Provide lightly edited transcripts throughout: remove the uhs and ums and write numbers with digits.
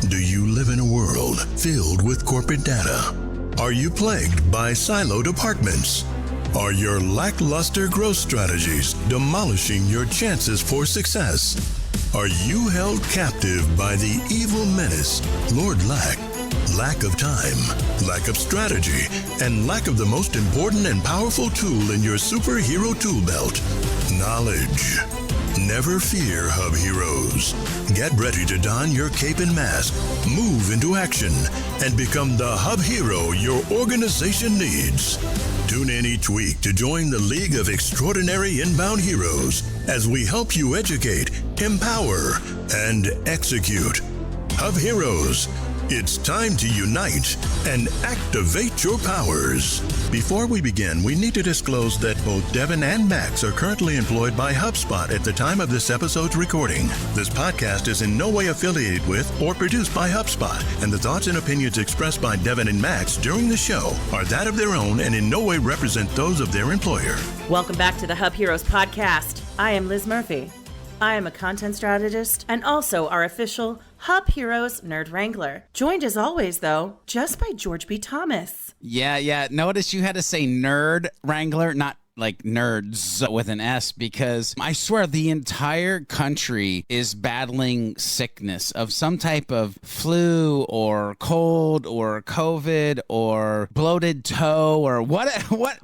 Do you live in a world filled with corporate data? Are you plagued by siloed departments? Are your lackluster growth strategies demolishing your chances for success? Are you held captive by the evil menace, Lord Lack? Lack of time, lack of strategy, and lack of the most important and powerful tool in your superhero tool belt, knowledge. Never fear, Hubheroes. Get ready to don your cape and mask, move into action, and become the Hub Hero your organization needs. Tune in each week to join the League of Extraordinary Inbound Heroes as we help you educate, empower, and execute. Hubheroes, it's time to unite and activate your powers. Before we begin, we need to disclose that both Devin and Max are currently employed by HubSpot at the time of this episode's recording. This podcast is in no way affiliated with or produced by HubSpot, and the thoughts and opinions expressed by Devin and Max during the show are that of their own and in no way represent those of their employer. Welcome back to the Hubheroes podcast. I am Liz Murphy. I am a content strategist and also our official Hubheroes Nerd Wrangler. Joined as always, though, just by George B. Thomas. Yeah. Notice you had to say Nerd Wrangler, not like nerds with an S, because I swear the entire country is battling sickness of some type of flu or cold or COVID or bloated toe or what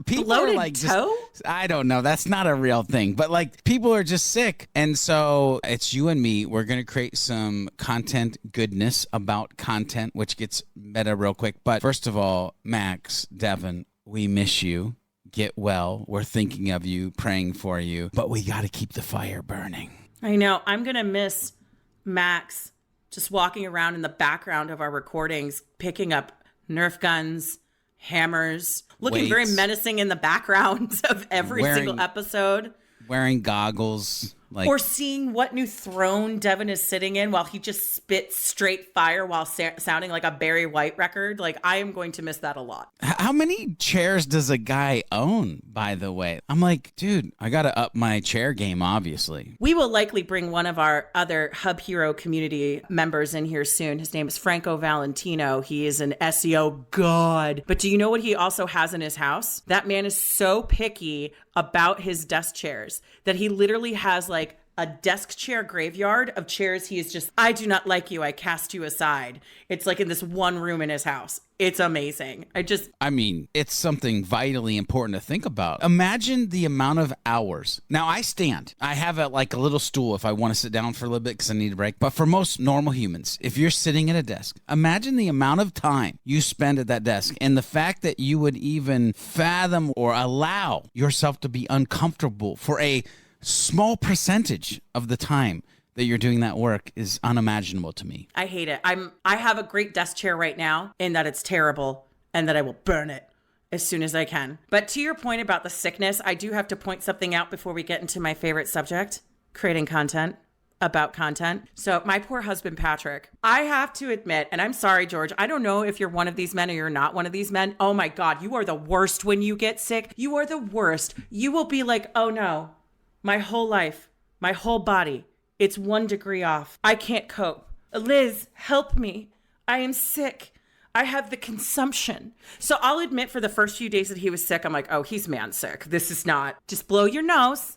people bloated are like toe? I don't know. That's not a real thing, but like people are just sick. And so it's you and me. We're going to create some content goodness about content, which gets meta real quick. But first of all, Max, Devin, we miss you. Get well. We're thinking of you, praying for you, but we got to keep the fire burning. I know. I'm going to miss Max just walking around in the background of our recordings, picking up Nerf guns, hammers, looking very menacing in the background of every single episode. Wearing goggles. Or seeing what new throne Devin is sitting in while he just spits straight fire while sounding like a Barry White record. Like, I am going to miss that a lot. How many chairs does a guy own, by the way? I'm like, dude, I got to up my chair game, obviously. We will likely bring one of our other Hub Hero community members in here soon. His name is Franco Valentino. He is an SEO god. But do you know what he also has in his house? That man is so picky about his desk chairs that he literally has like a desk chair graveyard of chairs. He is just, I do not like you. I cast you aside. It's like in this one room in his house. It's amazing. I mean, it's something vitally important to think about. Imagine the amount of hours. Now I stand. I have a little stool if I want to sit down for a little bit because I need a break. But for most normal humans, if you're sitting at a desk, imagine the amount of time you spend at that desk and the fact that you would even fathom or allow yourself to be uncomfortable for a small percentage of the time that you're doing that work is unimaginable to me. I hate it. I have a great desk chair right now in that it's terrible and that I will burn it as soon as I can. But to your point about the sickness, I do have to point something out before we get into my favorite subject, creating content about content. So my poor husband, Patrick, I have to admit, and I'm sorry, George, I don't know if you're one of these men or you're not one of these men. Oh my God, you are the worst when you get sick. You are the worst. You will be like, oh no. My whole life, my whole body, it's 1 degree off. I can't cope. Liz, help me. I am sick. I have the consumption. So I'll admit for the first few days that he was sick, I'm like, oh, he's man sick. This is not. Just blow your nose,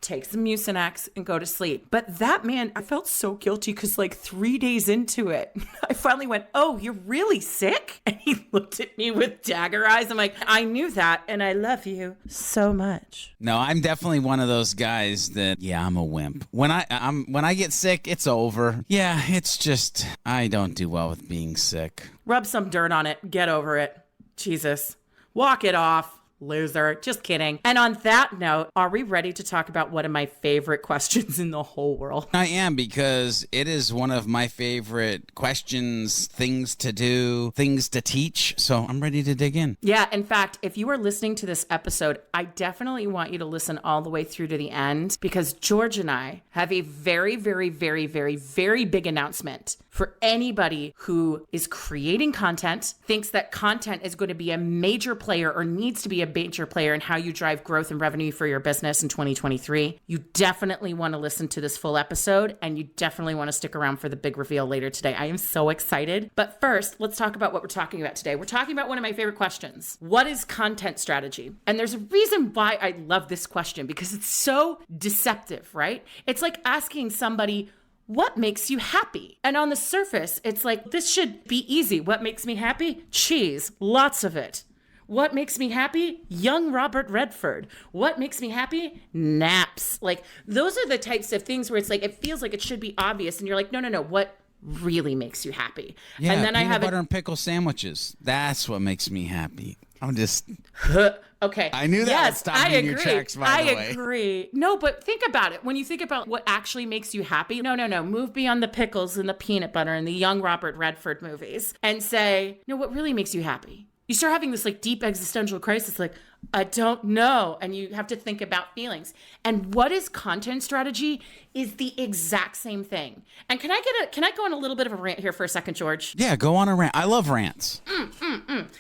take some Mucinex, and go to sleep. But that man, I felt so guilty because 3 days into it, I finally went, oh, you're really sick? And he looked at me with dagger eyes. I'm like, I knew that, and I love you so much. No, I'm definitely one of those guys that, I'm a wimp. When I get sick, it's over. Yeah, it's just, I don't do well with being sick. Rub some dirt on it. Get over it. Jesus. Walk it off. Loser. Just kidding. And on that note, are we ready to talk about one of my favorite questions in the whole world? I am, because it is one of my favorite questions, things to do, things to teach. So I'm ready to dig in. Yeah. In fact, if you are listening to this episode, I definitely want you to listen all the way through to the end, because George and I have a very, very, very, very, very big announcement for anybody who is creating content, thinks that content is going to be a major player or needs to be a major player in how you drive growth and revenue for your business in 2023. You definitely want to listen to this full episode, and you definitely want to stick around for the big reveal later today. I am so excited. But first, let's talk about what we're talking about today. We're talking about one of my favorite questions. What is content strategy? And there's a reason why I love this question, because it's so deceptive, right? It's like asking somebody, what makes you happy? And on the surface, it's like, this should be easy. What makes me happy? Cheese, lots of it. What makes me happy? Young Robert Redford. What makes me happy? Naps. Like, those are the types of things where it's like, it feels like it should be obvious. And you're like, no. What really makes you happy? Yeah, and then peanut butter and pickle sandwiches. That's what makes me happy. I'm just... Okay. I knew that would stop you in your tracks, by the way. I agree. No, but think about it. When you think about what actually makes you happy, no. Move beyond the pickles and the peanut butter and the young Robert Redford movies and say, no, what really makes you happy? You start having this like deep existential crisis, like, I don't know. And you have to think about feelings. And what is content strategy is the exact same thing. And can I go on a little bit of a rant here for a second, George? Yeah, go on a rant. I love rants.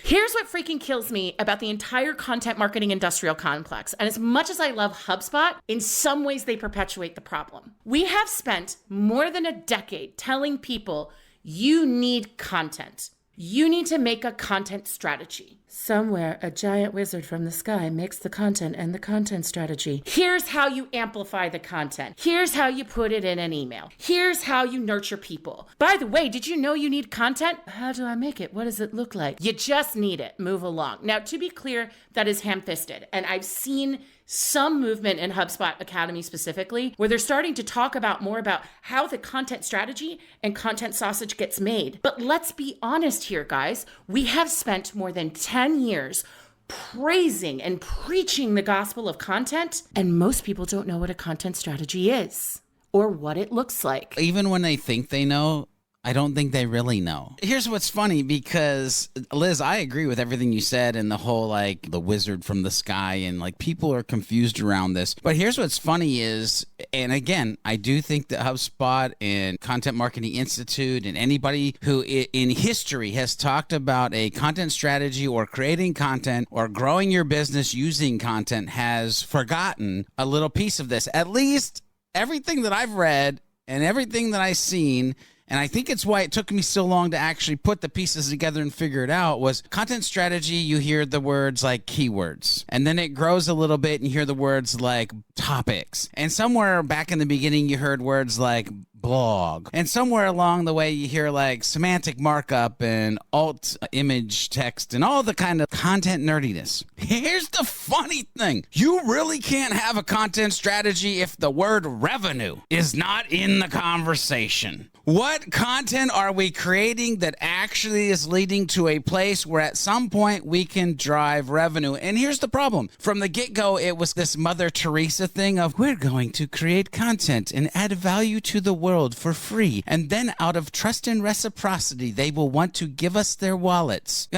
Here's what freaking kills me about the entire content marketing industrial complex. And as much as I love HubSpot, in some ways they perpetuate the problem. We have spent more than a decade telling people you need content. You need to make a content strategy. Somewhere, a giant wizard from the sky makes the content and the content strategy. Here's how you amplify the content. Here's how you put it in an email. Here's how you nurture people. By the way, did you know you need content? How do I make it? What does it look like? You just need it. Move along. Now, to be clear, that is ham-fisted. And I've seen some movement in HubSpot Academy specifically, where they're starting to talk about more about how the content strategy and content sausage gets made. But let's be honest here, guys. We have spent more than 10 years praising and preaching the gospel of content, and most people don't know what a content strategy is or what it looks like. Even when they think they know, I don't think they really know. Here's what's funny, because Liz, I agree with everything you said and the whole like the wizard from the sky, and like people are confused around this. But here's what's funny is, and again, I do think that HubSpot and Content Marketing Institute and anybody who in history has talked about a content strategy or creating content or growing your business using content has forgotten a little piece of this. At least everything that I've read and everything that I've seen, and I think it's why it took me so long to actually put the pieces together and figure it out, was content strategy. You hear the words like keywords, and then it grows a little bit and you hear the words like topics. And somewhere back in the beginning, you heard words like blog. And somewhere along the way, you hear like semantic markup and alt image text and all the kind of content nerdiness. Here's the funny thing. You really can't have a content strategy if the word revenue is not in the conversation. What content are we creating that actually is leading to a place where at some point we can drive revenue? And here's the problem. From the get-go, it was this Mother Teresa thing of, we're going to create content and add value to the world for free. And then out of trust and reciprocity, they will want to give us their wallets.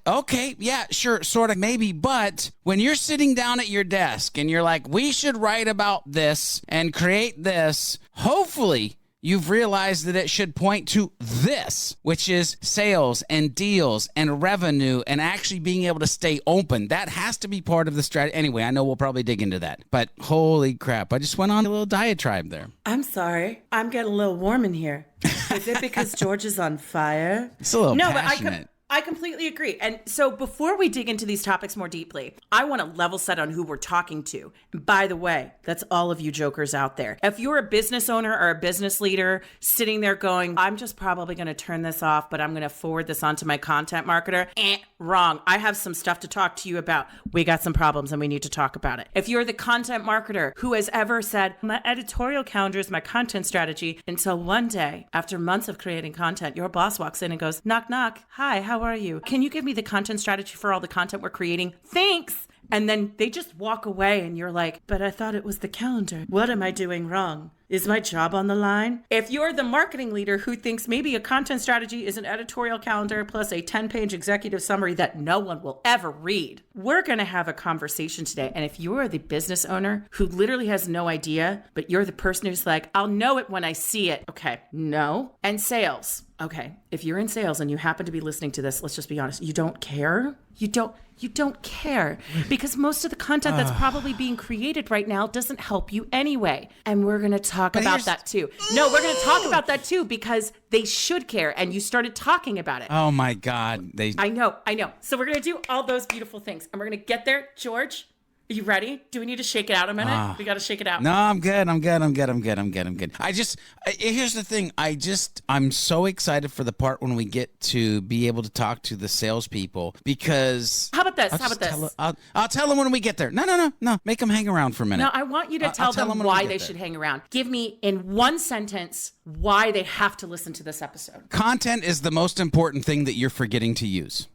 Okay, yeah, sure, sort of, maybe. But when you're sitting down at your desk and you're like, we should write about this and create this, hopefully you've realized that it should point to this, which is sales and deals and revenue and actually being able to stay open. That has to be part of the strategy. Anyway, I know we'll probably dig into that, but holy crap, I just went on a little diatribe there. I'm sorry. I'm getting a little warm in here. Is it because George is on fire? It's a little passionate. I completely agree. And so before we dig into these topics more deeply, I want to level set on who we're talking to. And by the way, that's all of you jokers out there. If you're a business owner or a business leader sitting there going, I'm just probably going to turn this off, but I'm going to forward this on to my content marketer. Wrong. I have some stuff to talk to you about. We got some problems and we need to talk about it. If you're the content marketer who has ever said, my editorial calendar is my content strategy, until one day, after months of creating content, your boss walks in and goes, knock, knock. Hi, how are you? Can you give me the content strategy for all the content we're creating? Thanks. And then they just walk away and you're like, but I thought it was the calendar. What am I doing wrong? Is my job on the line? If you're the marketing leader who thinks maybe a content strategy is an editorial calendar plus a 10-page executive summary that no one will ever read, we're going to have a conversation today. And if you are the business owner who literally has no idea, but you're the person who's like, I'll know it when I see it. Okay, no. And sales. Okay, if you're in sales and you happen to be listening to this, let's just be honest, you don't care. You don't care because most of the content that's probably being created right now doesn't help you anyway. And we're going to talk about that too. No, we're going to talk about that too because they should care. And you started talking about it. Oh my God. I know. So we're going to do all those beautiful things and we're going to get there. George, are you ready? Do we need to shake it out a minute? We got to shake it out. No, I'm good. Here's the thing. I'm so excited for the part when we get to be able to talk to the salespeople because. How about this? I'll tell them when we get there. No. Make them hang around for a minute. No, I want you to tell them why they should hang around. Give me in one sentence why they have to listen to this episode. Content is the most important thing that you're forgetting to use.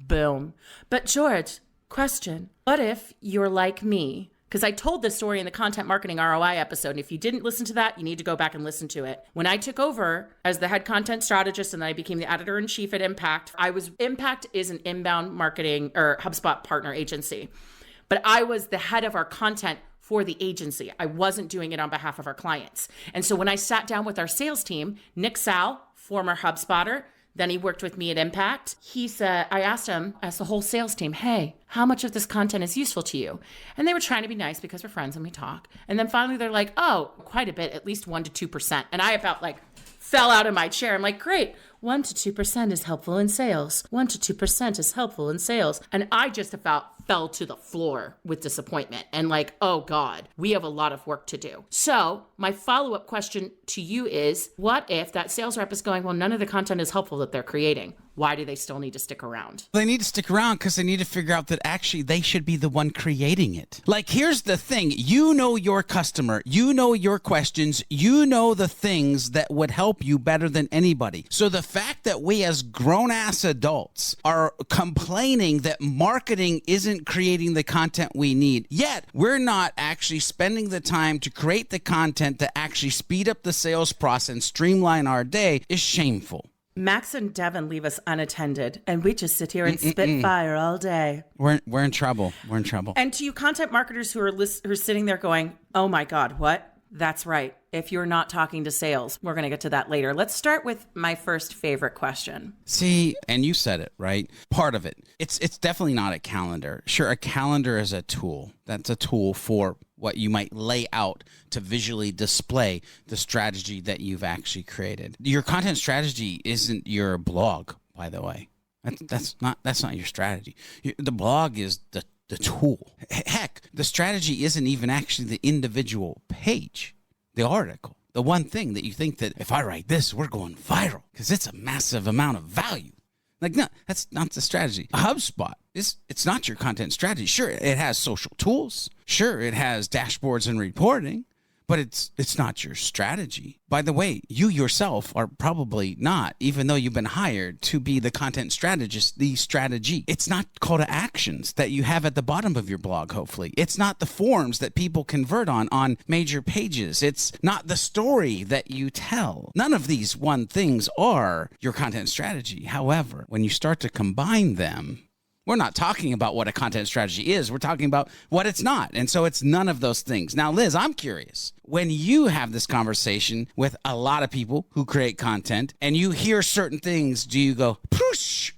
Boom. But George, question. What if you're like me? Because I told this story in the Content Marketing ROI episode. And if you didn't listen to that, you need to go back and listen to it. When I took over as the head content strategist and then I became the editor-in-chief at Impact, Impact is an inbound marketing or HubSpot partner agency. But I was the head of our content for the agency. I wasn't doing it on behalf of our clients. And so when I sat down with our sales team, Nick Sal, former HubSpotter, then he worked with me at Impact. He said, I asked the whole sales team, hey, how much of this content is useful to you? And they were trying to be nice because we're friends and we talk. And then finally they're like, oh, quite a bit, at least 1% to 2%. And I about fell out of my chair. I'm like, great. 1% to 2% is helpful in sales. 1% to 2% is helpful in sales. And I just about fell to the floor with disappointment and oh God, we have a lot of work to do. So my follow-up question to you is, what if that sales rep is going, well, none of the content is helpful that they're creating? Why do they still need to stick around? They need to stick around because they need to figure out that actually they should be the one creating it. Here's the thing. You know your customer. You know your questions. You know the things that would help you better than anybody. So the fact that we as grown-ass adults are complaining that marketing isn't creating the content we need, yet we're not actually spending the time to create the content to actually speed up the sales process and streamline our day is shameful. Max and Devin leave us unattended, and we just sit here and spit fire all day. We're in trouble. We're in trouble. And to you content marketers who are sitting there going, oh my God, what? That's right. If you're not talking to sales, we're going to get to that later. Let's start with my first favorite question. See, and you said it, right? Part of it. It's definitely not a calendar. Sure, a calendar is a tool. That's a tool for what you might lay out to visually display the strategy that you've actually created. Your content strategy isn't your blog, by the way. That's not your strategy. The blog is the tool. Heck, the strategy isn't even actually the individual page, the article, the one thing that you think that if I write this, we're going viral because it's a massive amount of value. No, that's not the strategy. HubSpot it's not your content strategy. Sure, it has social tools. Sure, it has dashboards and reporting, but it's not your strategy. By the way, you yourself are probably not, even though you've been hired to be the content strategist, the strategy. It's not call to actions that you have at the bottom of your blog, hopefully. It's not the forms that people convert on major pages. It's not the story that you tell. None of these things are your content strategy. However, when you start to combine them, we're not talking about what a content strategy is. We're talking about what it's not. And so it's none of those things. Now, Liz, I'm curious. When you have this conversation with a lot of people who create content and you hear certain things, do you go, poosh,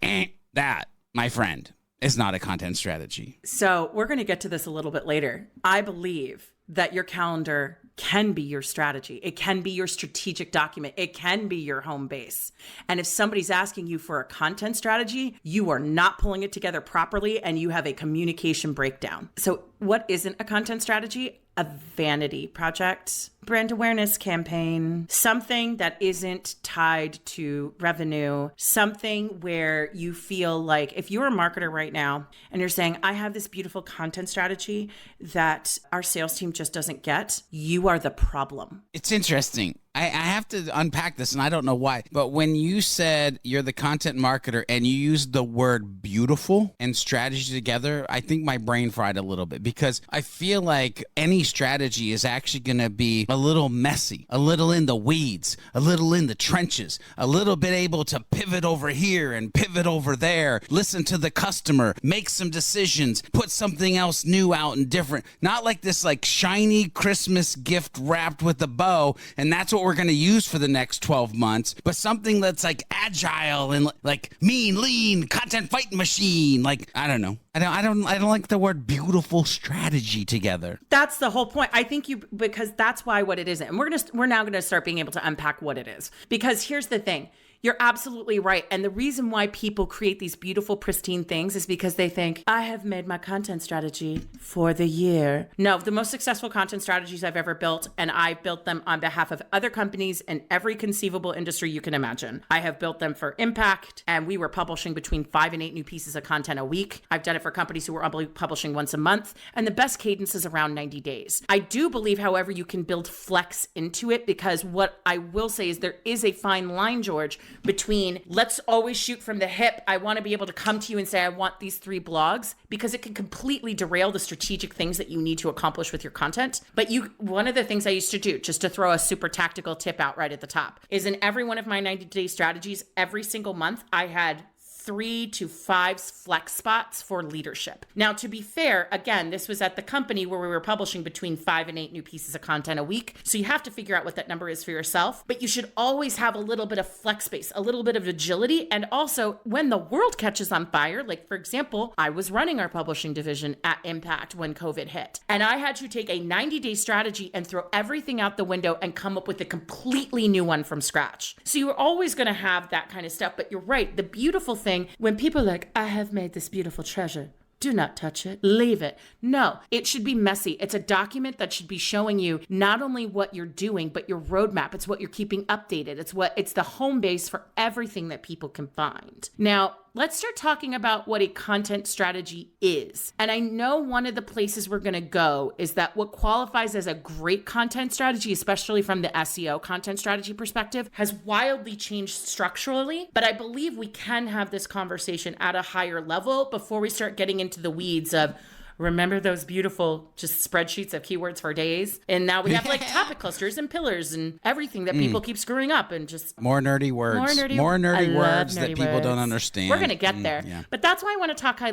that, my friend, is not a content strategy? So we're going to get to this a little bit later. I believe that your calendar can be your strategy. It can be your strategic document. It can be your home base. And if somebody's asking you for a content strategy, you are not pulling it together properly and you have a communication breakdown. So what isn't a content strategy? A vanity project, brand awareness campaign, something that isn't tied to revenue, something where you feel like if you're a marketer right now and you're saying, I have this beautiful content strategy that our sales team just doesn't get, you are the problem. It's interesting. I have to unpack this, and I don't know why, but when you said you're the content marketer and you used the word beautiful and strategy together, I think my brain fried a little bit, because I feel like any strategy is actually going to be a little messy, a little in the weeds, a little in the trenches, a little bit able to pivot over here and pivot over there, listen to the customer, make some decisions, put something else new out and different. Not like this like shiny Christmas gift wrapped with a bow, and that's what we're going to use for the next 12 months, but something that's like agile and like mean, lean, content fighting machine. Like, I don't know. I don't like the word beautiful strategy together. That's the whole point. I think because that's why what it isn't. And we're now going to start being able to unpack what it is. Because here's the thing. You're absolutely right. And the reason why people create these beautiful, pristine things is because they think, I have made my content strategy for the year. No, the most successful content strategies I've ever built, and I built them on behalf of other companies in every conceivable industry you can imagine. I have built them for impact, and we were publishing between 5 and 8 new pieces of content a week. I've done it for companies who were publishing once a month, and the best cadence is around 90 days. I do believe, however, you can build flex into it, because what I will say is there is a fine line, George, between let's always shoot from the hip. I want to be able to come to you and say, I want these 3 blogs, because it can completely derail the strategic things that you need to accomplish with your content. But one of the things I used to do, just to throw a super tactical tip out right at the top, is in every one of my 90-day strategies, every single month, I had 3 to 5 flex spots for leadership. Now, to be fair, again, this was at the company where we were publishing between 5 and 8 new pieces of content a week. So you have to figure out what that number is for yourself, but you should always have a little bit of flex space, a little bit of agility. And also when the world catches on fire, like for example, I was running our publishing division at Impact when COVID hit, and I had to take a 90-day strategy and throw everything out the window and come up with a completely new one from scratch. So you're always going to have that kind of stuff, but you're right. The beautiful thing, when people are like, I have made this beautiful treasure, do not touch it, leave it. No, it should be messy. It's a document that should be showing you not only what you're doing, but your roadmap. It's what you're keeping updated. It's the home base for everything that people can find. Now, let's start talking about what a content strategy is. And I know one of the places we're going to go is that what qualifies as a great content strategy, especially from the SEO content strategy perspective, has wildly changed structurally. But I believe we can have this conversation at a higher level before we start getting into the weeds of, remember those beautiful just spreadsheets of keywords for days? And now we have like topic clusters and pillars and everything that people keep screwing up, and just more nerdy words. More nerdy words that people don't understand. We're going to get there. Yeah. But that's why I want to talk high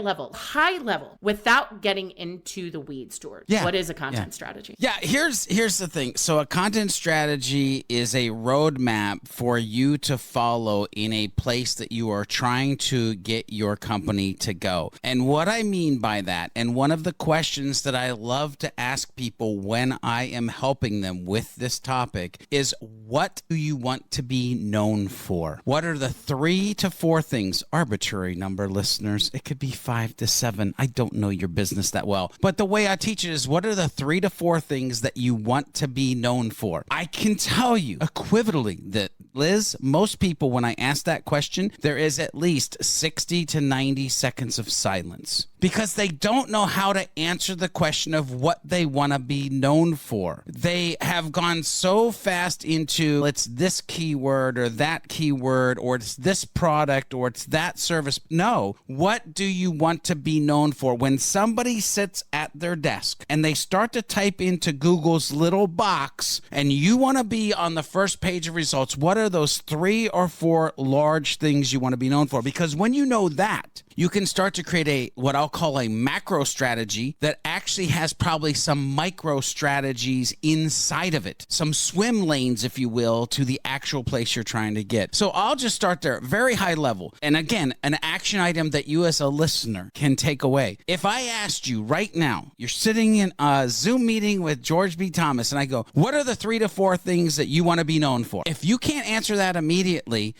level without getting into the weeds, George. Yeah. What is a content strategy? Yeah, here's the thing. So a content strategy is a roadmap for you to follow in a place that you are trying to get your company to go. And what I mean by that, and one of the questions that I love to ask people when I am helping them with this topic is, what do you want to be known for? What are the 3 to 4 things? Arbitrary number, listeners. It could be 5 to 7. I don't know your business that well. But the way I teach it is, what are the 3 to 4 things that you want to be known for? I can tell you equivocally that, Liz, most people, when I ask that question, there is at least 60 to 90 seconds of silence, because they don't know how to answer the question of what they want to be known for. They have gone so fast into, it's this keyword or that keyword, or it's this product or it's that service. No, what do you want to be known for? When somebody sits at their desk and they start to type into Google's little box and you want to be on the first page of results, what are those 3 or 4 large things you want to be known for? Because when you know that, you can start to create what I'll call a macro strategy that actually has probably some micro strategies inside of it. Some swim lanes, if you will, to the actual place you're trying to get. So I'll just start there, very high level. And again, an action item that you as a listener can take away. If I asked you right now, you're sitting in a Zoom meeting with George B. Thomas, and I go, what are the 3 to 4 things that you want to be known for? If you can't answer that immediately,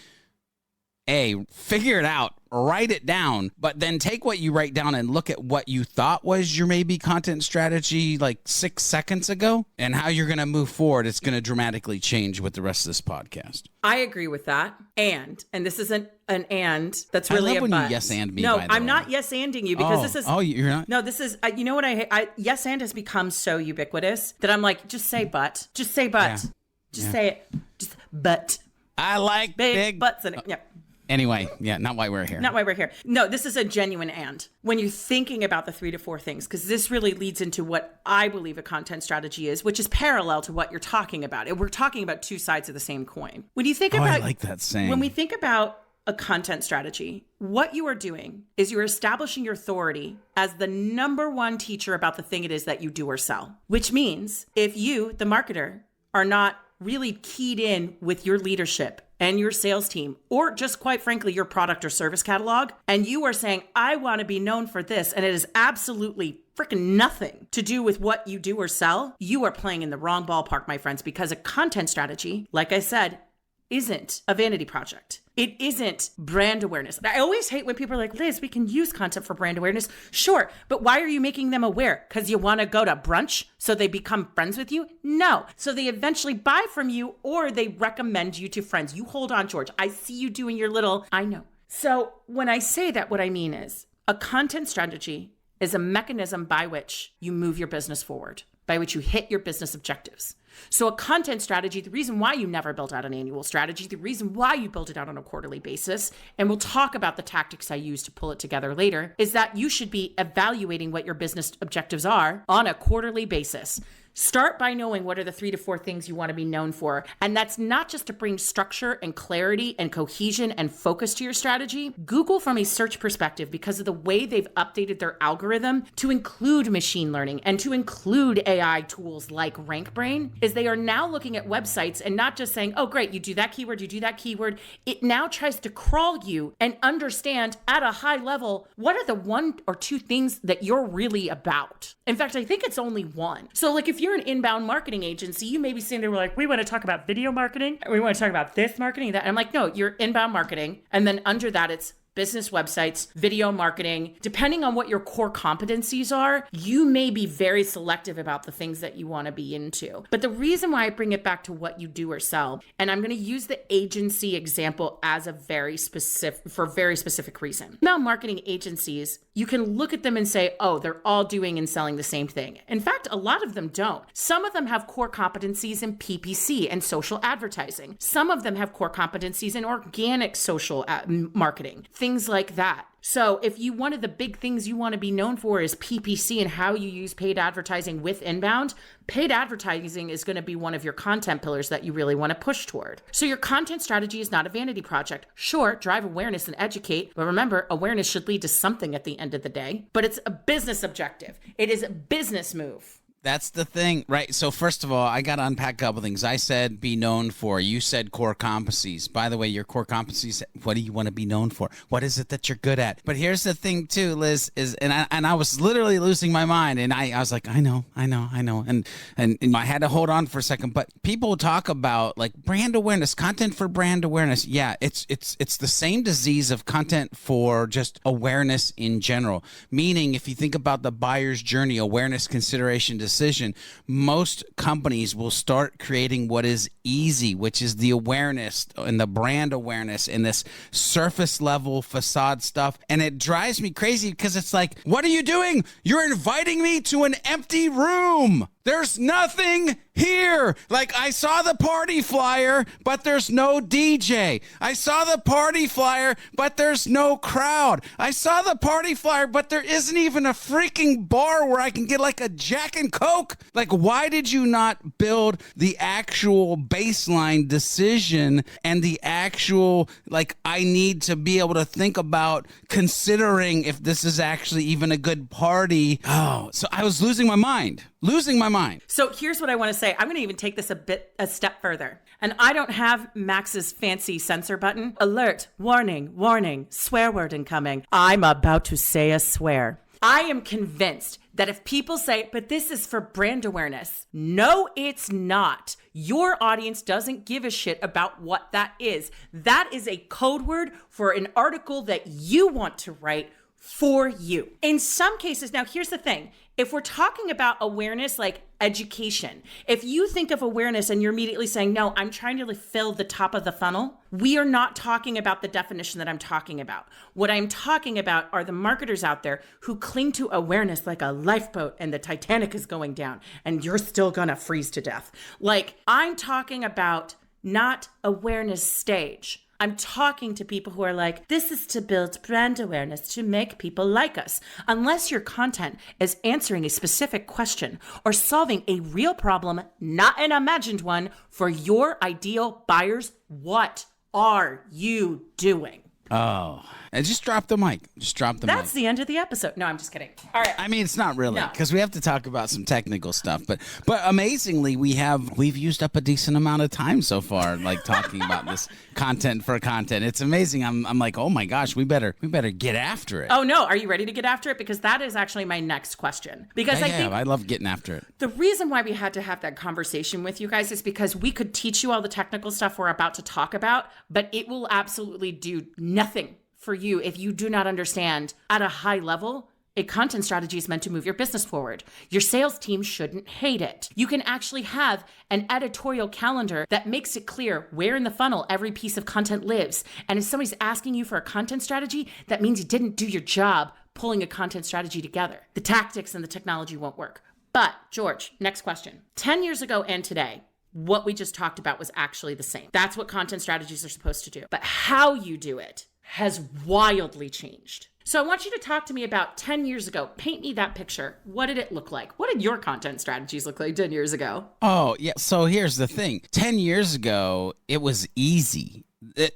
figure it out, write it down, but then take what you write down and look at what you thought was your maybe content strategy like 6 seconds ago, and how you're going to move forward. It's going to dramatically change with the rest of this podcast. I agree with that. And this isn't an and that's really I love a when but. you yes and me. No, by the I'm way. not yes anding you, because this is. Oh, you're not? No, this is. You know what I hate? Yes and has become so ubiquitous that I'm like, just say but. Just say but. Yeah. Just say it. Just but. I like big butts in it. Yeah. Anyway, yeah, not why we're here. Not why we're here. No, this is a genuine and. When you're thinking about the 3 to 4 things, because this really leads into what I believe a content strategy is, which is parallel to what you're talking about. And we're talking about 2 sides of the same coin. When you think about, I like that saying. When we think about a content strategy, what you are doing is you're establishing your authority as the number 1 teacher about the thing it is that you do or sell. Which means if you, the marketer, are not really keyed in with your leadership and your sales team, or just quite frankly, your product or service catalog, and you are saying, I want to be known for this, and it is absolutely freaking nothing to do with what you do or sell, you are playing in the wrong ballpark, my friends, because a content strategy, like I said, isn't a vanity project. It isn't brand awareness. I always hate when people are like, Liz, we can use content for brand awareness. Sure, but why are you making them aware? Because you want to go to brunch so they become friends with you? No. So they eventually buy from you or they recommend you to friends. You hold on, George. I see you doing your little, I know. So when I say that, what I mean is a content strategy is a mechanism by which you move your business forward, by which you hit your business objectives. So a content strategy, the reason why you never built out an annual strategy, the reason why you build it out on a quarterly basis, and we'll talk about the tactics I use to pull it together later, is that you should be evaluating what your business objectives are on a quarterly basis. Start by knowing what are the 3 to 4 things you want to be known for. And that's not just to bring structure and clarity and cohesion and focus to your strategy. Google from a search perspective, because of the way they've updated their algorithm to include machine learning and to include AI tools like RankBrain, is they are now looking at websites and not just saying, oh, great, you do that keyword, you do that keyword. It now tries to crawl you and understand at a high level, what are the 1 or 2 things that you're really about? In fact, I think it's only 1. So like if you're an inbound marketing agency, you may be sitting there like, we want to talk about video marketing. We want to talk about this marketing, that. And I'm like, no, you're inbound marketing. And then under that, it's business websites, video marketing. Depending on what your core competencies are, you may be very selective about the things that you want to be into. But the reason why I bring it back to what you do or sell, and I'm going to use the agency example as a very specific reason. Now, marketing agencies, you can look at them and say, oh, they're all doing and selling the same thing. In fact, a lot of them don't. Some of them have core competencies in PPC and social advertising. Some of them have core competencies in organic social marketing. Things like that. So if one of the big things you want to be known for is PPC and how you use paid advertising with inbound, paid advertising is going to be one of your content pillars that you really want to push toward. So your content strategy is not a vanity project. Sure, drive awareness and educate, but remember, awareness should lead to something at the end of the day, but it's a business objective. It is a business move. That's the thing, right? So first of all, I got to unpack a couple things. I said be known for. You said core competencies. By the way, your core competencies, what do you want to be known for? What is it that you're good at? But here's the thing too, Liz, is and I was literally losing my mind, and I was like, I know. And I had to hold on for a second. But people talk about like brand awareness, content for brand awareness. Yeah, it's the same disease of content for just awareness in general. Meaning, if you think about the buyer's journey, awareness, consideration, decision, most companies will start creating what is easy, which is the awareness and the brand awareness and this surface level facade stuff. And it drives me crazy because it's like, what are you doing? You're inviting me to an empty room. There's nothing here. Like, I saw the party flyer, but there's no DJ. I saw the party flyer, but there's no crowd. I saw the party flyer, but there isn't even a freaking bar where I can get like a Jack and Coke. Like, why did you not build the actual baseline decision and the actual, like, I need to be able to think about considering if this is actually even a good party? Oh, so I was losing my mind. So here's what I want to say. I'm going to even take this a step further. And I don't have Max's fancy censor button. Alert, warning, swear word incoming. I'm about to say a swear. I am convinced that if people say, but this is for brand awareness. No, it's not. Your audience doesn't give a shit about what that is. That is a code word for an article that you want to write for you. In some cases, now here's the thing. If we're talking about awareness, like education, if you think of awareness and you're immediately saying, no, I'm trying to fill the top of the funnel, we are not talking about the definition that I'm talking about. What I'm talking about are the marketers out there who cling to awareness like a lifeboat and the Titanic is going down and you're still gonna freeze to death. Like, I'm talking about not awareness stage. I'm talking to people who are like, this is to build brand awareness, to make people like us. Unless your content is answering a specific question or solving a real problem, not an imagined one, for your ideal buyers, what are you doing? Oh, and just drop the mic. Just drop the mic. That's the end of the episode. No, I'm just kidding. All right. I mean, it's not really, because we have to talk about some technical stuff. But amazingly, we've used up a decent amount of time so far, like talking about this content for content. It's amazing. I'm like, oh my gosh, we better get after it. Oh no, are you ready to get after it? Because that is actually my next question. Because I think I love getting after it. The reason why we had to have that conversation with you guys is because we could teach you all the technical stuff we're about to talk about, but it will absolutely do nothing for you if you do not understand at a high level. A content strategy is meant to move your business forward. Your sales team shouldn't hate it. You can actually have an editorial calendar that makes it clear where in the funnel every piece of content lives. And if somebody's asking you for a content strategy, that means you didn't do your job pulling a content strategy together. The tactics and the technology won't work. But George, next question. 10 years ago and today, what we just talked about was actually the same. That's what content strategies are supposed to do. But how you do it has wildly changed. So I want you to talk to me about 10 years ago. Paint me that picture. What did it look like? What did your content strategies look like 10 years ago? Oh, yeah. So here's the thing. 10 years ago, it was easy.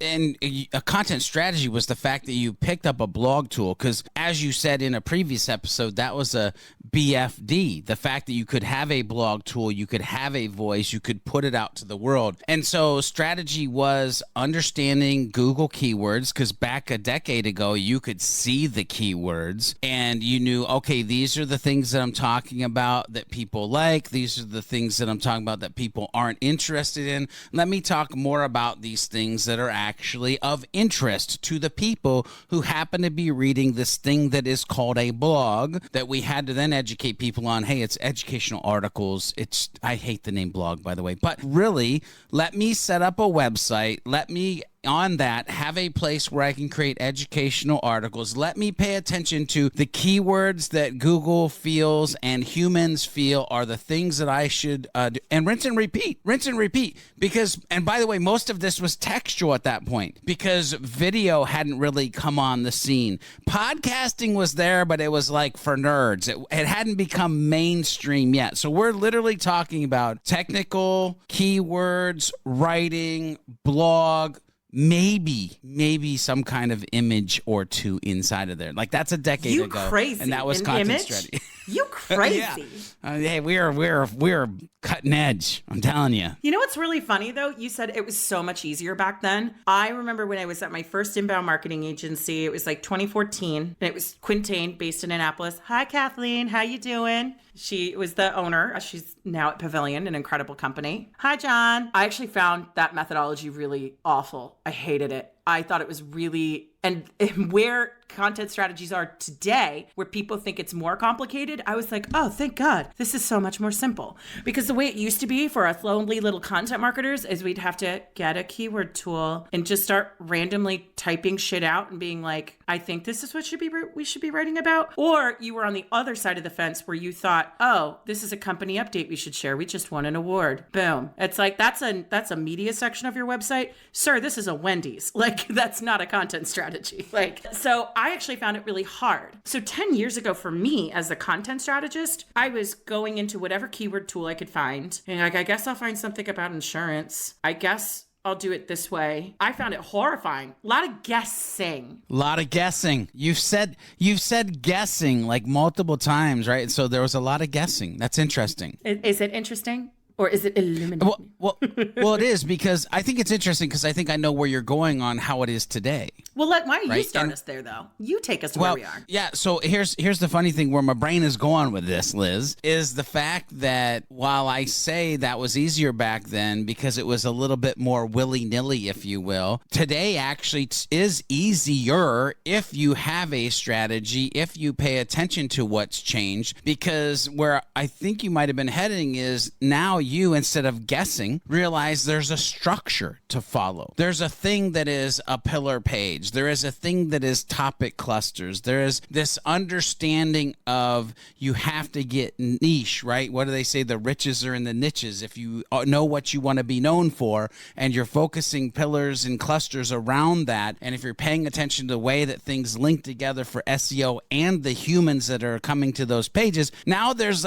And a content strategy was the fact that you picked up a blog tool, because as you said in a previous episode, that was a BFD. The fact that you could have a blog tool, you could have a voice, you could put it out to the world. And so strategy was understanding Google keywords, because back a decade ago, you could see the keywords and you knew, okay, these are the things that I'm talking about that people like. These are the things that I'm talking about that people aren't interested in. Let me talk more about these things that are actually of interest to the people who happen to be reading this thing that is called a blog, that we had to then educate people on. Hey, it's educational articles. I hate the name blog, by the way, but really, let me set up a website. Let me on that have a place where I can create educational articles. Let me pay attention to the keywords that Google feels and humans feel are the things that I should do. And rinse and repeat because, and by the way, most of this was textual at that point because video hadn't really come on the scene. Podcasting was there, but it was like for nerds. It hadn't become mainstream yet. So we're literally talking about technical keywords, writing, blog, maybe some kind of image or two inside of there. Like that's a decade ago. You crazy. And that was content strategy. You crazy. Yeah. Hey, we're cutting edge. I'm telling you. You know what's really funny though? You said it was so much easier back then. I remember when I was at my first inbound marketing agency, it was like 2014, and it was Quintain based in Annapolis. Hi, Kathleen. How you doing? She was the owner. She's now at Pavilion, an incredible company. Hi, John. I actually found that methodology really awful. I hated it. I thought it was really, and where content strategies are today, where people think it's more complicated, I was like, oh, thank God. This is so much more simple. Because the way it used to be for us lonely little content marketers is we'd have to get a keyword tool and just start randomly typing shit out and being like, I think this is what we should be writing about. Or you were on the other side of the fence where you thought, oh, this is a company update we should share. We just won an award. Boom. It's like, that's a media section of your website. Sir, this is a Wendy's. Like, that's not a content strategy. So I actually found it really hard. So 10 years ago for me as a content strategist, I was going into whatever keyword tool I could find. And like, I guess I'll find something about insurance. I guess I'll do it this way. I found it horrifying. A lot of guessing. You've said guessing like multiple times, right? So there was a lot of guessing. That's interesting. Is it interesting? Or is it illuminating? Well, it is, because I think it's interesting because I think I know where you're going on how it is today. Well, why don't you start us there, though? You take us to where we are. Yeah, so here's the funny thing where my brain is going with this, Liz, is the fact that while I say that was easier back then because it was a little bit more willy-nilly, if you will, today actually is easier if you have a strategy, if you pay attention to what's changed, because where I think you might have been heading is now you, instead of guessing, realize there's a structure to follow. There's a thing that is a pillar page. There is a thing that is topic clusters. There is this understanding of you have to get niche, right? What do they say? The riches are in the niches. If you know what you want to be known for and you're focusing pillars and clusters around that, and if you're paying attention to the way that things link together for SEO and the humans that are coming to those pages, now there's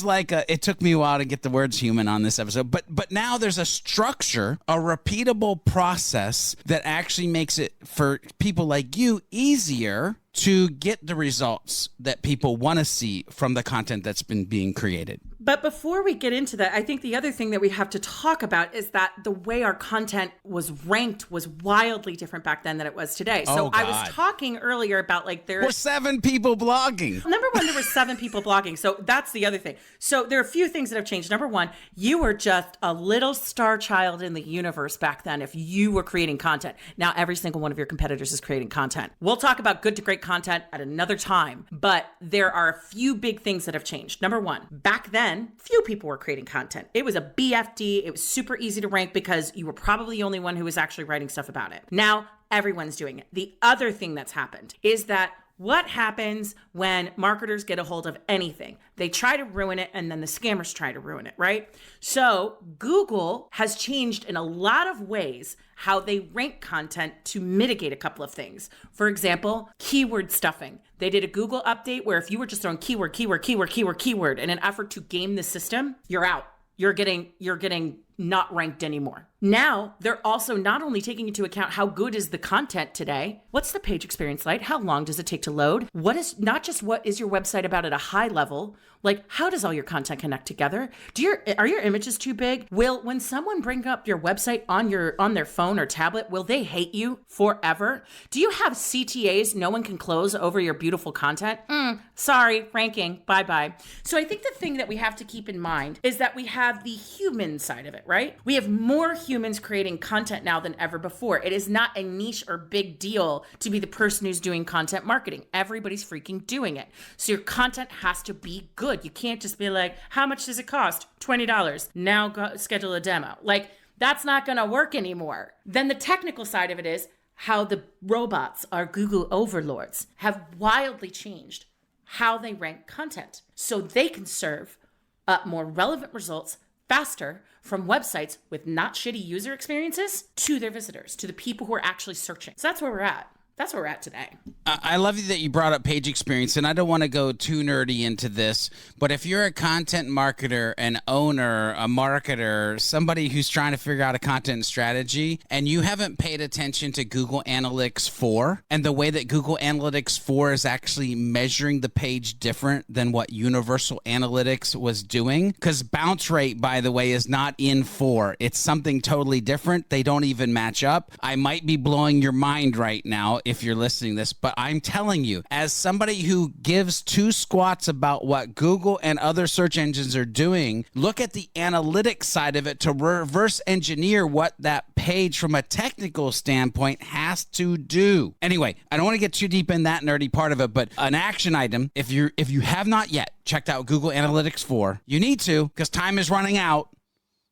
like it took me a while to get the words human on this episode, but now there's a structure, a repeatable process that actually makes it for people like you easier to get the results that people want to see from the content that's been being created. But before we get into that, I think the other thing that we have to talk about is that the way our content was ranked was wildly different back then than it was today. So I was talking earlier about like there were 7 people blogging. Number one, there were 7 people blogging. So that's the other thing. So there are a few things that have changed. Number one, you were just a little star child in the universe back then if you were creating content. Now every single one of your competitors is creating content. We'll talk about good to great content at another time, but there are a few big things that have changed. Number one, back then, few people were creating content. It was a BFD. It was super easy to rank because you were probably the only one who was actually writing stuff about it. Now everyone's doing it. The other thing that's happened is that what happens when marketers get a hold of anything? They try to ruin it, and then the scammers try to ruin it, right? So Google has changed in a lot of ways how they rank content to mitigate a couple of things. For example, keyword stuffing. They did a Google update where if you were just throwing keyword in an effort to game the system, you're out. You're getting not ranked anymore. Now, they're also not only taking into account how good is the content today, what's the page experience like? How long does it take to load? What is not just what is your website about at a high level, like how does all your content connect together? Are your images too big? When someone bring up your website on their phone or tablet, will they hate you forever? Do you have CTAs no one can close over your beautiful content? Sorry, ranking, bye-bye. So I think the thing that we have to keep in mind is that we have the human side of it, right? We have more humans creating content now than ever before. It is not a niche or big deal to be the person who's doing content marketing. Everybody's freaking doing it. So your content has to be good. You can't just be like, how much does it cost? $20. Now go schedule a demo. Like, that's not going to work anymore. Then the technical side of it is how the robots, our Google overlords, have wildly changed how they rank content so they can serve up more relevant results faster from websites with not shitty user experiences to their visitors, to the people who are actually searching. So that's where we're at. That's where we're at today. I love that you brought up page experience, and I don't want to go too nerdy into this, but if you're a content marketer, an owner, a marketer, somebody who's trying to figure out a content strategy, and you haven't paid attention to Google Analytics 4 and the way that Google Analytics 4 is actually measuring the page different than what Universal Analytics was doing, because bounce rate, by the way, is not in 4. It's something totally different. They don't even match up. I might be blowing your mind right now if you're listening to this, but I'm telling you, as somebody who gives 2 squats about what Google and other search engines are doing, look at the analytics side of it to reverse engineer what that page from a technical standpoint has to do. Anyway, I don't want to get too deep in that nerdy part of it, but an action item, if you have not yet checked out Google Analytics 4, you need to, because time is running out.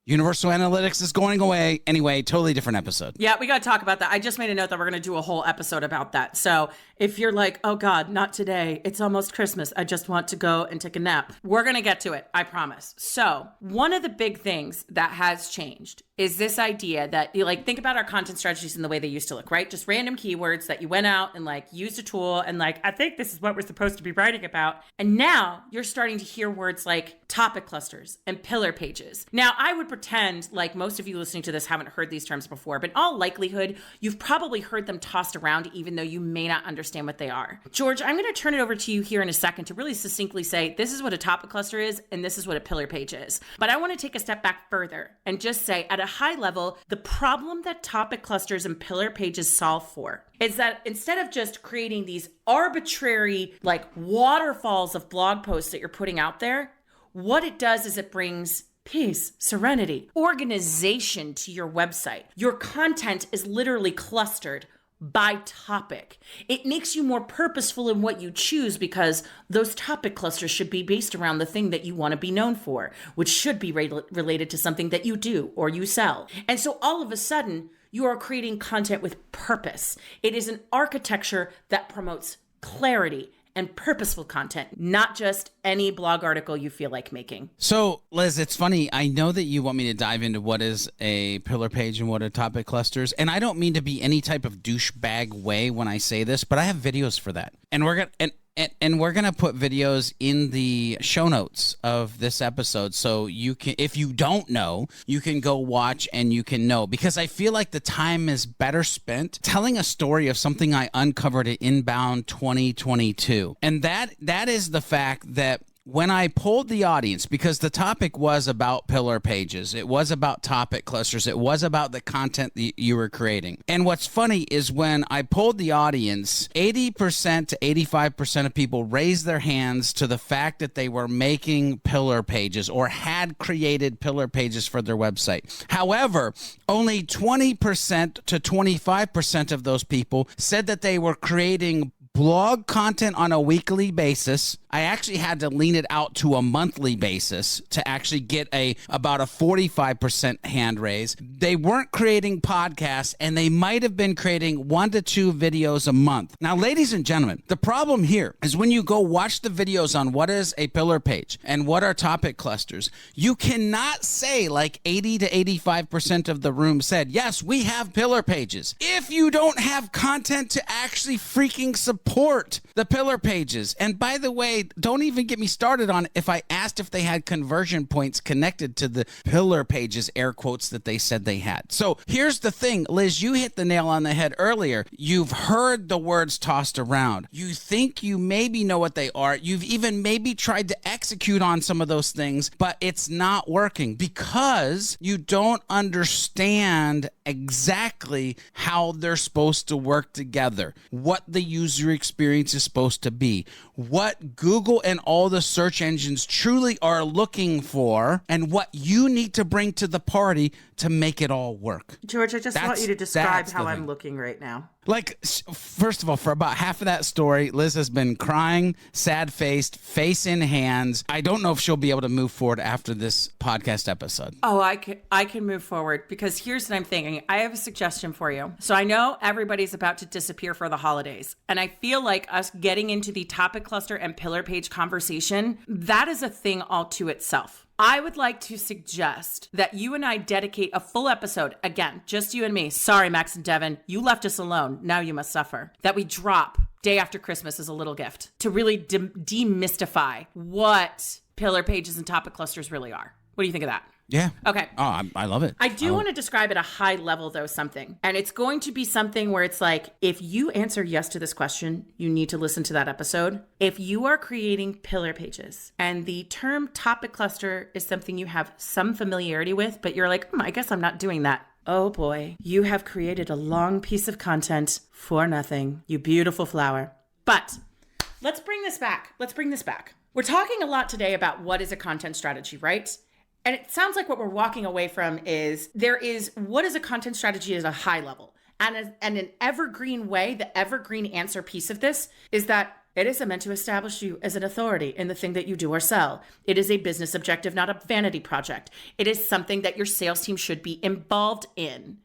Universal Analytics is going away. Anyway, totally different episode. Yeah, we got to talk about that. I just made a note that we're going to do a whole episode about that. So if you're like, oh God, not today. It's almost Christmas. I just want to go and take a nap. We're going to get to it. I promise. So one of the big things that has changed is this idea that you think about our content strategies in the way they used to look, right? Just random keywords that you went out and used a tool and I think this is what we're supposed to be writing about. And now you're starting to hear words like topic clusters and pillar pages. Now I would pretend like most of you listening to this haven't heard these terms before, but in all likelihood, you've probably heard them tossed around even though you may not understand what they are. George, I'm going to turn it over to you here in a second to really succinctly say, this is what a topic cluster is and this is what a pillar page is. But I want to take a step back further and just say at a high level, the problem that topic clusters and pillar pages solve for is that instead of just creating these arbitrary waterfalls of blog posts that you're putting out there, what it does is it brings peace, serenity, organization to your website. Your content is literally clustered by topic. It makes you more purposeful in what you choose because those topic clusters should be based around the thing that you want to be known for, which should be related to something that you do or you sell. And so all of a sudden, you are creating content with purpose. It is an architecture that promotes clarity and purposeful content, not just any blog article you feel like making. So, Liz, it's funny. I know that you want me to dive into what is a pillar page and what are topic clusters. And I don't mean to be any type of douchebag way when I say this, but I have videos for that. And we're going to... And we're going to put videos in the show notes of this episode. So you can, if you don't know, you can go watch and you can know, because I feel like the time is better spent telling a story of something I uncovered at Inbound 2022. And that is the fact that when I polled the audience, because the topic was about pillar pages, it was about topic clusters, it was about the content that you were creating. And what's funny is when I polled the audience, 80% to 85% of people raised their hands to the fact that they were making pillar pages or had created pillar pages for their website. However, only 20% to 25% of those people said that they were creating blog content on a weekly basis. I actually had to lean it out to a monthly basis to actually get about a 45% hand raise. They weren't creating podcasts, and they might have been creating 1 to 2 videos a month. Now, ladies and gentlemen, the problem here is when you go watch the videos on what is a pillar page and what are topic clusters, you cannot say like 80 to 85% of the room said, yes, we have pillar pages, if you don't have content to actually freaking support the pillar pages. And by the way, don't even get me started on if I asked if they had conversion points connected to the pillar pages, air quotes, that they said they had. So here's the thing, Liz, you hit the nail on the head earlier. You've heard the words tossed around. You think you maybe know what they are. You've even maybe tried to execute on some of those things, but it's not working because you don't understand exactly how they're supposed to work together, what the user experience is supposed to be, what Google and all the search engines truly are looking for, and what you need to bring to the party to make it all work. George, I just want you to describe how I'm looking right now. Like, first of all, for about half of that story, Liz has been crying, sad-faced, face in hands. I don't know if she'll be able to move forward after this podcast episode. Oh, I can move forward, because here's what I'm thinking. I have a suggestion for you. So I know everybody's about to disappear for the holidays, and I feel like us getting into the topic cluster and pillar page conversation, that is a thing all to itself. I would like to suggest that you and I dedicate a full episode, again, just you and me. Sorry, Max and Devin, you left us alone. Now you must suffer. That we drop day after Christmas as a little gift to really demystify what pillar pages and topic clusters really are. What do you think of that? Yeah. Okay. Oh, I love it. I do want to describe at a high level, though, something. And it's going to be something where it's like, if you answer yes to this question, you need to listen to that episode. If you are creating pillar pages and the term topic cluster is something you have some familiarity with, but you're like, I guess I'm not doing that. Oh boy, you have created a long piece of content for nothing, you beautiful flower. But let's bring this back. We're talking a lot today about what is a content strategy, right? And it sounds like what we're walking away from is what is a content strategy at a high level. And an evergreen way, the evergreen answer piece of this is that it is meant to establish you as an authority in the thing that you do or sell. It is a business objective, not a vanity project. It is something that your sales team should be involved in.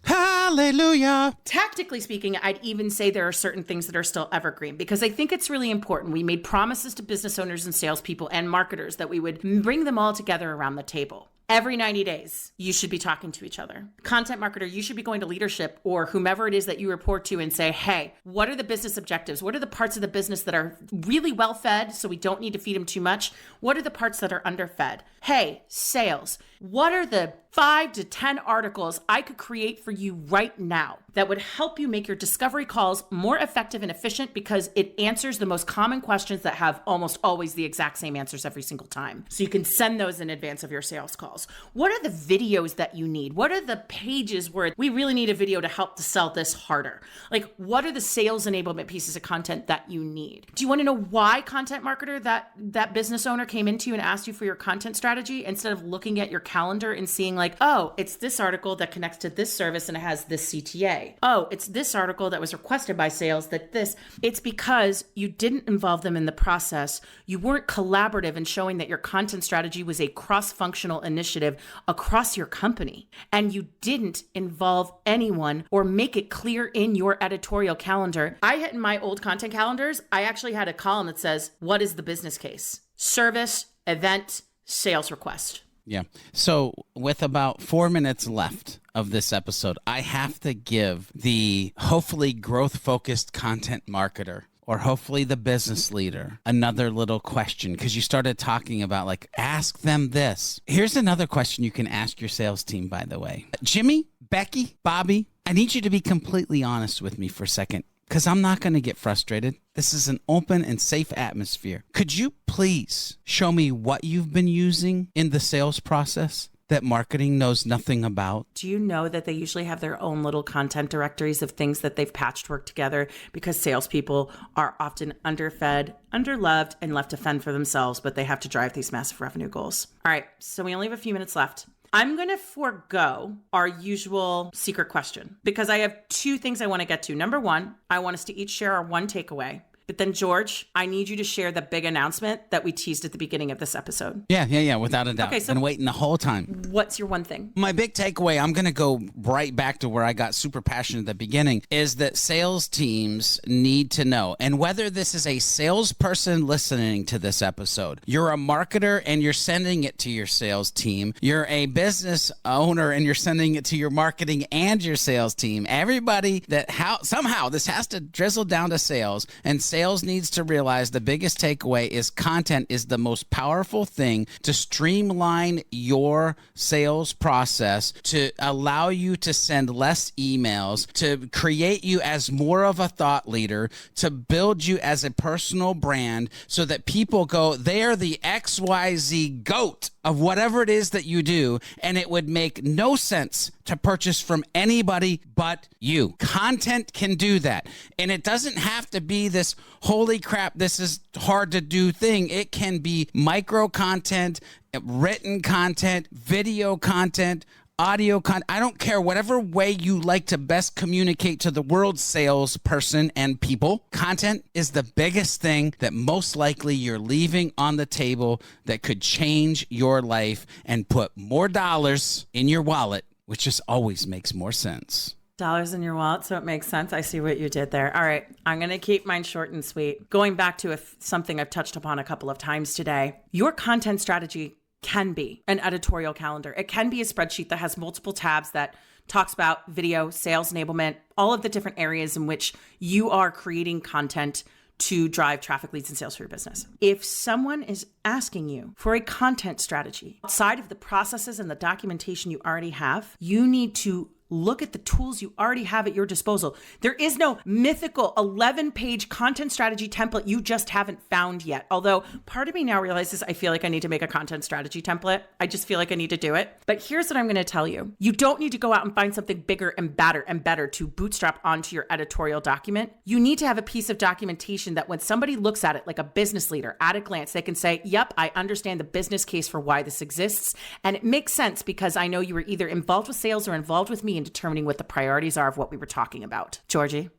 Hallelujah. Tactically speaking, I'd even say there are certain things that are still evergreen, because I think it's really important. We made promises to business owners and salespeople and marketers that we would bring them all together around the table. Every 90 days, you should be talking to each other. Content marketer, you should be going to leadership or whomever it is that you report to and say, hey, what are the business objectives? What are the parts of the business that are really well fed, so we don't need to feed them too much? What are the parts that are underfed? Hey, sales, what are the 5 to 10 articles I could create for you right now that would help you make your discovery calls more effective and efficient, because it answers the most common questions that have almost always the exact same answers every single time. So you can send those in advance of your sales calls. What are the videos that you need? What are the pages where we really need a video to help to sell this harder? Like, what are the sales enablement pieces of content that you need? Do you want to know why, content marketer, that business owner came into you and asked you for your content strategy instead of looking at your calendar and seeing like, oh, it's this article that connects to this service and it has this CTA. Oh, it's this article that was requested by sales that this. It's because you didn't involve them in the process. You weren't collaborative in showing that your content strategy was a cross-functional initiative across your company. And you didn't involve anyone or make it clear in your editorial calendar. I had in my old content calendars, I actually had a column that says, what is the business case? Service, event, sales request. Yeah. So with about 4 minutes left of this episode, I have to give the hopefully growth-focused content marketer or hopefully the business leader another little question, because you started talking about like, ask them this. Here's another question you can ask your sales team, by the way. Jimmy, Becky, Bobby, I need you to be completely honest with me for a second, because I'm not going to get frustrated. This is an open and safe atmosphere. Could you please show me what you've been using in the sales process that marketing knows nothing about? Do you know that they usually have their own little content directories of things that they've patchworked together because salespeople are often underfed, underloved, and left to fend for themselves, but they have to drive these massive revenue goals. All right, so we only have a few minutes left. I'm going to forego our usual secret question because I have two things I want to get to. Number one, I want us to each share our one takeaway. But then, George, I need you to share the big announcement that we teased at the beginning of this episode. Yeah, without a doubt. Okay, so been waiting the whole time. What's your one thing? My big takeaway, I'm going to go right back to where I got super passionate at the beginning, is that sales teams need to know, and whether this is a salesperson listening to this episode, you're a marketer and you're sending it to your sales team, you're a business owner and you're sending it to your marketing and your sales team, everybody that somehow this has to drizzle down to sales, and sales needs to realize the biggest takeaway is content is the most powerful thing to streamline your sales process, to allow you to send less emails, to create you as more of a thought leader, to build you as a personal brand so that people go, they're the XYZ GOAT of whatever it is that you do, and it would make no sense to purchase from anybody but you. Content can do that. And it doesn't have to be this, holy crap, this is hard to do thing. It can be micro content, written content, video content, audio content. I don't care, whatever way you like to best communicate to the world, salesperson and people. Content is the biggest thing that most likely you're leaving on the table that could change your life and put more dollars in your wallet, which just always makes more sense. Dollars in your wallet, so it makes sense. I see what you did there. All right, I'm going to keep mine short and sweet. Going back to something I've touched upon a couple of times today, your content strategy can be an editorial calendar. It can be a spreadsheet that has multiple tabs that talks about video, sales enablement, all of the different areas in which you are creating content to drive traffic, leads, and sales for your business. If someone is asking you for a content strategy outside of the processes and the documentation you already have, you need to look at the tools you already have at your disposal. There is no mythical 11-page content strategy template you just haven't found yet. Although part of me now realizes I feel like I need to make a content strategy template. I just feel like I need to do it. But here's what I'm going to tell you. You don't need to go out and find something bigger and better to bootstrap onto your editorial document. You need to have a piece of documentation that when somebody looks at it like a business leader at a glance, they can say, yep, I understand the business case for why this exists. And it makes sense because I know you were either involved with sales or involved with me in determining what the priorities are of what we were talking about. Georgie,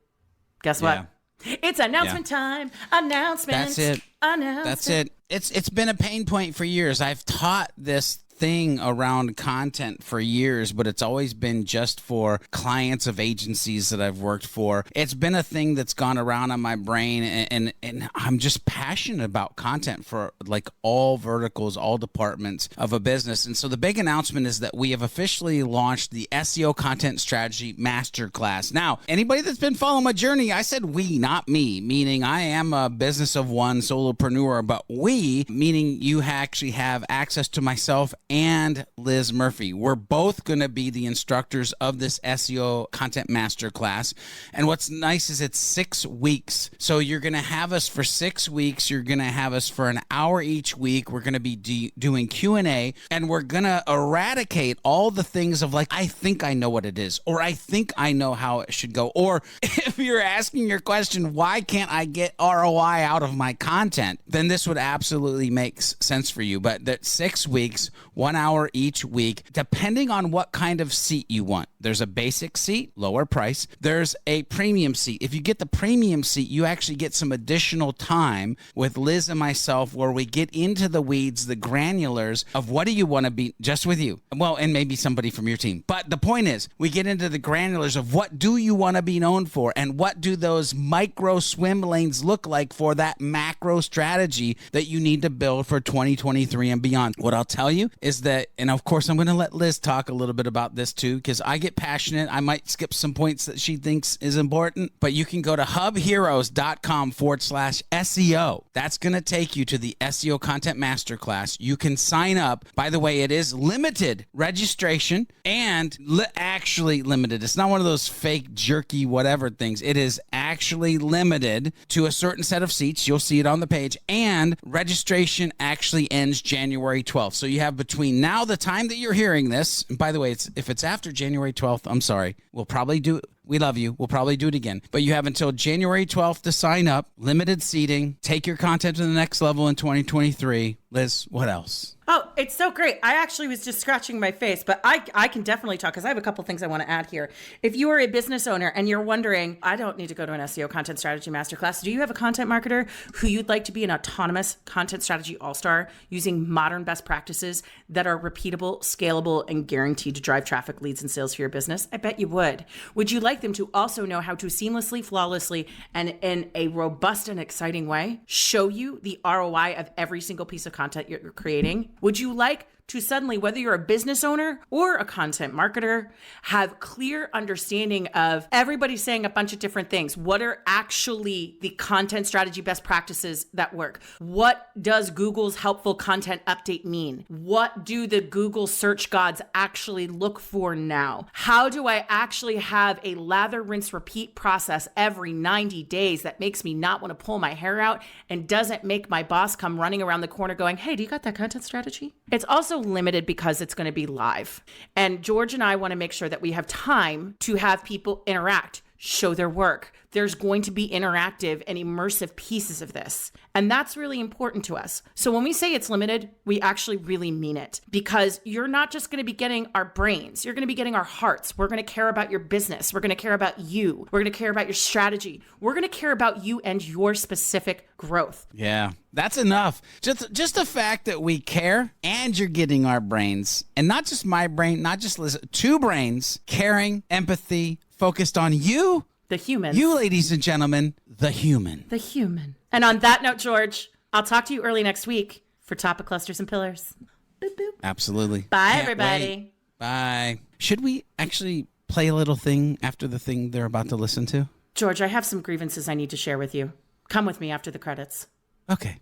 guess what? It's announcement time. Announcement. That's it. Announcement. That's it. It's been a pain point for years. I've taught this thing around content for years, but it's always been just for clients of agencies that I've worked for. It's been a thing that's gone around on my brain, and I'm just passionate about content for like all verticals, all departments of a business. And so the big announcement is that we have officially launched the SEO Content Strategy Masterclass. Now, anybody that's been following my journey, I said we, not me, meaning I am a business of one solopreneur, but we, meaning you actually have access to myself and Liz Murphy. We're both going to be the instructors of this SEO Content Masterclass. And what's nice is it's 6 weeks. So you're going to have us for 6 weeks. You're going to have us for an hour each week. We're going to be doing Q&A, and we're going to eradicate all the things of like, I think I know what it is, or I think I know how it should go. Or if you're asking your question, why can't I get ROI out of my content? Then this would absolutely make sense for you. But that 6 weeks, 1 hour each week, depending on what kind of seat you want. There's a basic seat, lower price. There's a premium seat. If you get the premium seat, you actually get some additional time with Liz and myself where we get into the weeds, the granulars of what do you want to be, just with you. Well, and maybe somebody from your team. But the point is, we get into the granulars of what do you want to be known for and what do those micro swim lanes look like for that macro strategy that you need to build for 2023 and beyond. What I'll tell you is that, and of course, I'm going to let Liz talk a little bit about this too, because I get passionate. I might skip some points that she thinks is important, but you can go to hubheroes.com/SEO. That's going to take you to the SEO Content Masterclass. You can sign up. By the way, it is limited registration and actually limited. It's not one of those fake jerky whatever things. It is actually limited to a certain set of seats. You'll see it on the page. And registration actually ends January 12th. So you have between now, the time that you're hearing this, and by the way, if it's after January 12th, I'm sorry. We'll probably do it. We love you. We'll probably do it again. But you have until January 12th to sign up. Limited seating. Take your content to the next level in 2023. Liz, what else? Oh, it's so great. I actually was just scratching my face, but I can definitely talk because I have a couple things I want to add here. If you are a business owner and you're wondering, I don't need to go to an SEO Content Strategy Masterclass. Do you have a content marketer who you'd like to be an autonomous content strategy all-star using modern best practices that are repeatable, scalable, and guaranteed to drive traffic, leads, and sales for your business? I bet you would. Would you like them to also know how to seamlessly, flawlessly, and in a robust and exciting way show you the ROI of every single piece of content you're creating? Would you like to suddenly, whether you're a business owner or a content marketer, have clear understanding of everybody saying a bunch of different things? What are actually the content strategy best practices that work? What does Google's helpful content update mean? What do the Google search gods actually look for now? How do I actually have a lather, rinse, repeat process every 90 days that makes me not want to pull my hair out and doesn't make my boss come running around the corner going, hey, do you got that content strategy? It's also limited because it's going to be live. And George and I want to make sure that we have time to have people interact, show their work. There's going to be interactive and immersive pieces of this. And that's really important to us. So when we say it's limited, we actually really mean it, because you're not just going to be getting our brains. You're going to be getting our hearts. We're going to care about your business. We're going to care about you. We're going to care about your strategy. We're going to care about you and your specific growth. Yeah, that's enough. Just the fact that we care and you're getting our brains, and not just my brain, not just Liz, two brains, caring, empathy, focused on you. The human. You, ladies and gentlemen, the human. The human. And on that note, George, I'll talk to you early next week for Topic Clusters and Pillars. Boop, boop. Absolutely. Bye, Can't everybody. Wait. Bye. Should we actually play a little thing after the thing they're about to listen to? George, I have some grievances I need to share with you. Come with me after the credits. Okay.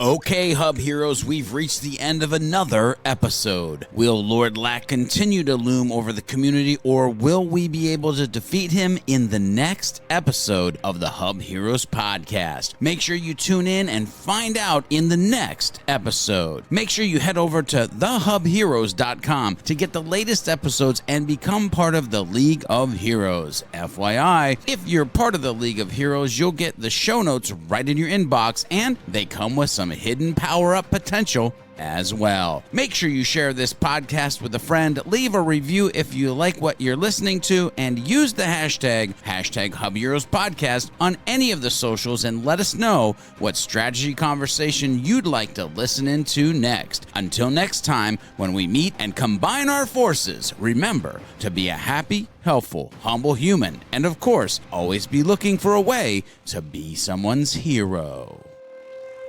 Okay, Hub Heroes, we've reached the end of another episode. Will Lord Lack continue to loom over the community, or will we be able to defeat him in the next episode of the Hub Heroes podcast? Make sure you tune in and find out in the next episode. Make sure you head over to thehubheroes.com to get the latest episodes and become part of the League of Heroes. FYI, if you're part of the League of Heroes, you'll get the show notes right in your inbox, and they come with some hidden power-up potential as well. Make sure you share this podcast with a friend, leave a review if you like what you're listening to, and use the hashtag HubHeroesPodcast on any of the socials, and let us know what strategy conversation you'd like to listen into next. Until next time, when we meet and combine our forces, remember to be a happy, helpful, humble human, and of course, always be looking for a way to be someone's hero.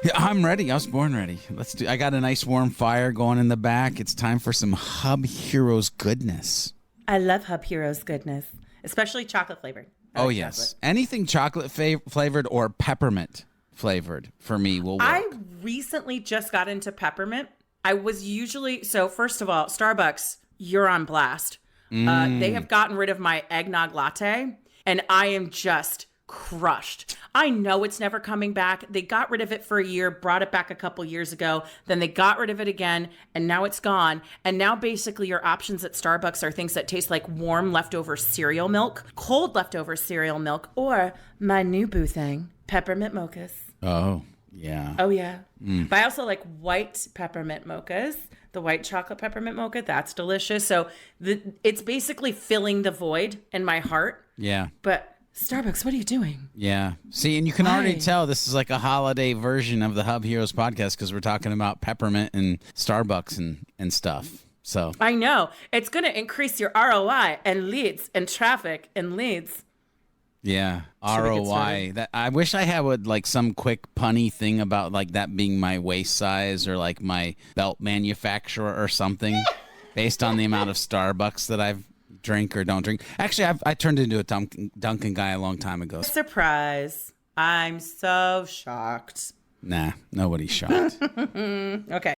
Yeah, I'm ready. I was born ready. I got a nice warm fire going in the back. It's time for some Hub Heroes goodness. I love Hub Heroes goodness, especially chocolate flavored. Oh, yes. Chocolate. Anything chocolate flavored or peppermint flavored for me will work. I recently just got into peppermint. I was usually, so first of all, Starbucks, you're on blast. They have gotten rid of my eggnog latte, and I am just crushed. I know it's never coming back. They got rid of it for a year, brought it back a couple years ago, then they got rid of it again, and now it's gone. And now basically your options at Starbucks are things that taste like warm leftover cereal milk, cold leftover cereal milk, or my new boo thing, peppermint mochas. Oh, Yeah. Oh, yeah. But I also like white peppermint mochas. The white chocolate peppermint mocha, that's delicious. So it's basically filling the void in my heart. Yeah. But Starbucks, what are you doing? Yeah. See, and you can already tell this is like a holiday version of the Hub Heroes podcast because we're talking about peppermint and Starbucks and stuff. So I know. It's going to increase your ROI and leads and traffic and leads. yeah, Should we get ROI. started? That I wish I had like some quick punny thing about like that being my waist size or like my belt manufacturer or something based on the amount of Starbucks that I've drink or don't drink. Actually, I turned into a Dunkin guy a long time ago. Surprise. I'm so shocked. Nah, nobody's shocked. Okay.